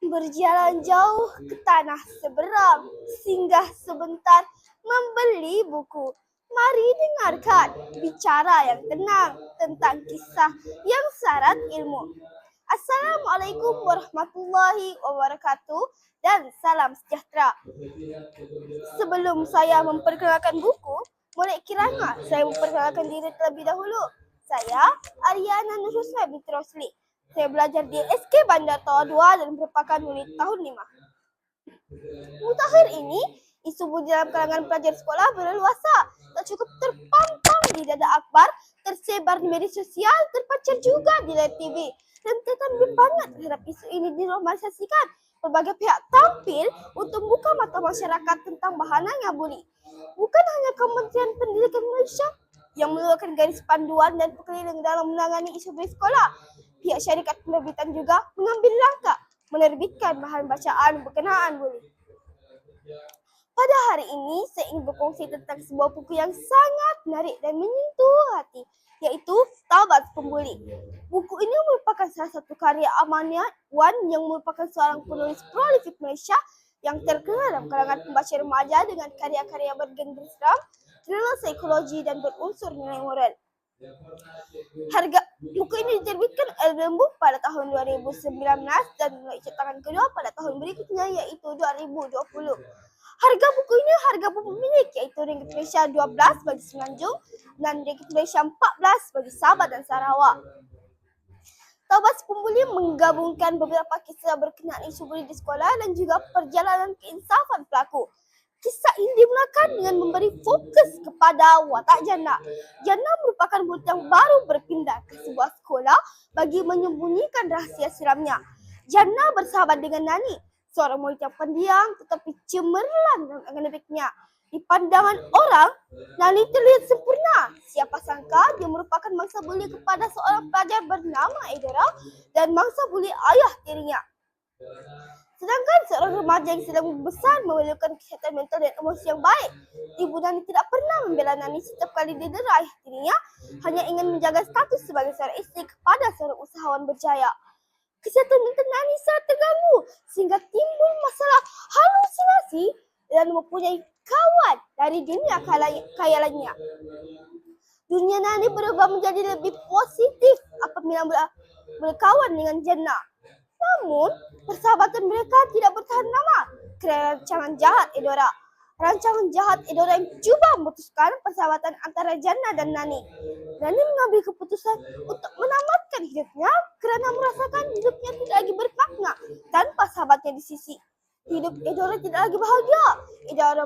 Berjalan jauh ke tanah seberang, singgah sebentar membeli buku. Mari dengarkan bicara yang tenang tentang kisah yang syarat ilmu. Assalamualaikum warahmatullahi wabarakatuh dan salam sejahtera. Sebelum saya memperkenalkan buku, boleh kiranya saya memperkenalkan diri terlebih dahulu. Saya Ariana Nurhusna binti Rosli. Saya belajar di SK Bandar Toa 2 dan merupakan murid tahun 5. Mutakhir ini, isu bully dalam kalangan pelajar sekolah berleluasa, tak cukup terpampang di dada Akbar, tersebar di media sosial, terpancar juga di layar TV. Rentetan berbanyak terhadap isu ini dinormalisasikan. Berbagai pihak tampil untuk membuka mata masyarakat tentang bahayanya bully. Bukan hanya Kementerian Pendidikan Malaysia yang mengeluarkan garis panduan dan pengkeliling dalam menangani isu bully sekolah. Pihak syarikat penerbitan juga mengambil langkah menerbitkan bahan bacaan berkenaan bully. Pada hari ini, saya ingin berkongsi tentang sebuah buku yang sangat menarik dan menyentuh hati, yaitu Taubat Pembuli. Buku ini merupakan salah satu karya Amania Wan yang merupakan seorang penulis prolific Malaysia yang terkenal dalam kalangan pembaca remaja dengan karya-karya bergenre seram, thriller psikologi dan berunsur nilai moral. Harga buku ini diterbitkan oleh Lembu pada tahun 2019 dan mulai cetakan kedua pada tahun berikutnya yaitu 2020. Harga buku ini harga pemilik yaitu Ringgit Malaysia 12 bagi Semenanjung dan Ringgit Malaysia 14 bagi Sabah dan Sarawak. Taubat Pembuli menggabungkan beberapa kisah berkenaan isu bully di sekolah dan juga perjalanan keinsafan pelaku. Kisah ini dimulakan dengan memberi fokus kepada watak Jannah. Jannah merupakan murid yang baru berpindah ke sebuah sekolah bagi menyembunyikan rahasia silamnya. Jannah bersahabat dengan Nani, seorang murid yang pendiam tetapi cemerlang dalam akademiknya. Di pandangan orang, Nani terlihat sempurna. Siapa sangka dia merupakan mangsa bully kepada seorang pelajar bernama Edora dan mangsa bully ayah tirinya. Sedangkan seorang remaja yang sedang membesar memerlukan kesihatan mental dan emosi yang baik. Ibu Nani tidak pernah membela Nani setiap kali didera ayah tirinya, hanya ingin menjaga status sebagai seorang istri kepada seorang usahawan berjaya. Kesihatan mental Nani sangat terganggu sehingga timbul masalah halusinasi dan mempunyai kawan dari dunia khayalannya. Dunia Nani berubah menjadi lebih positif apabila berkawan dengan Jannah. Namun, persahabatan mereka tidak bertahan lama kerana rancangan jahat Edora. Rancangan jahat Edora yang cuba memutuskan persahabatan antara Jannah dan Nani. Nani mengambil keputusan untuk menamatkan hidupnya kerana merasakan hidupnya tidak lagi bermakna tanpa sahabatnya di sisi. Hidup Edora tidak lagi bahagia. Edora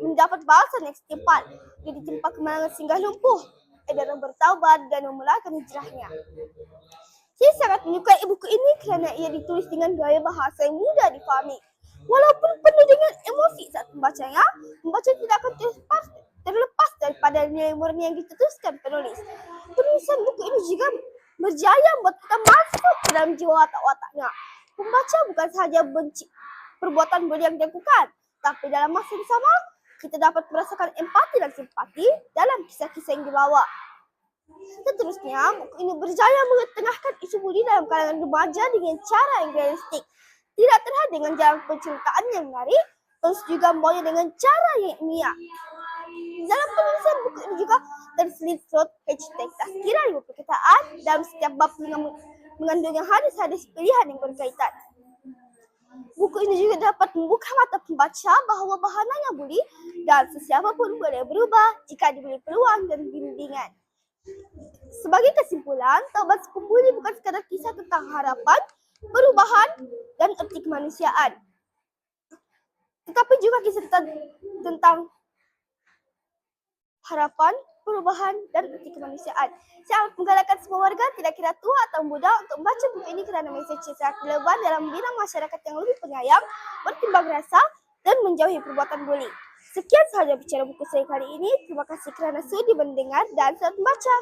mendapat balasan yang setimpal. Dia ditimpa kemenangan singgah lumpuh. Edora bertaubat dan memulakan hijrahnya. Saya sangat menyukai buku ini kerana ia ditulis dengan gaya bahasa yang mudah difahami. Walaupun penuh dengan emosi saat membacanya, pembaca tidak akan terlepas daripada nilai murni yang dituliskan penulis. Penulisan buku ini juga berjaya membuat kita masuk ke dalam jiwa watak-wataknya. Pembaca bukan sahaja benci perbuatan bully yang dilakukan, tapi dalam masa yang sama, kita dapat merasakan empati dan simpati dalam kisah-kisah yang dibawa. Seterusnya, buku ini berjaya mengetengahkan isu bully dalam kalangan remaja dengan cara yang realistik. Tidak terhad dengan jalan penceritaan yang menarik, terus juga membawanya dengan cara yang ilmiah. Dalam penulisan buku ini juga terseliput hashtag tazkirah ilmu perkataan dalam setiap bab mengandung hadis-hadis pilihan yang berkaitan. Buku ini juga dapat membuka mata pembaca bahawa bahayanya bully dan sesiapa pun boleh berubah jika diberi peluang dan bimbingan. Sebagai kesimpulan, Taubat Pembuli bukan sekadar kisah tentang harapan, perubahan, dan erti kemanusiaan. Tetapi juga kisah tentang harapan, perubahan, dan erti kemanusiaan. Saya menggalakkan semua warga, tidak kira tua atau muda, untuk membaca buku ini kerana mesej sangat relevan dalam membina masyarakat yang lebih penyayang, bertimbang rasa, dan menjauhi perbuatan bully. Sekian sahaja bicara buku saya kali ini. Terima kasih kerana sudi mendengar dan selamat membaca.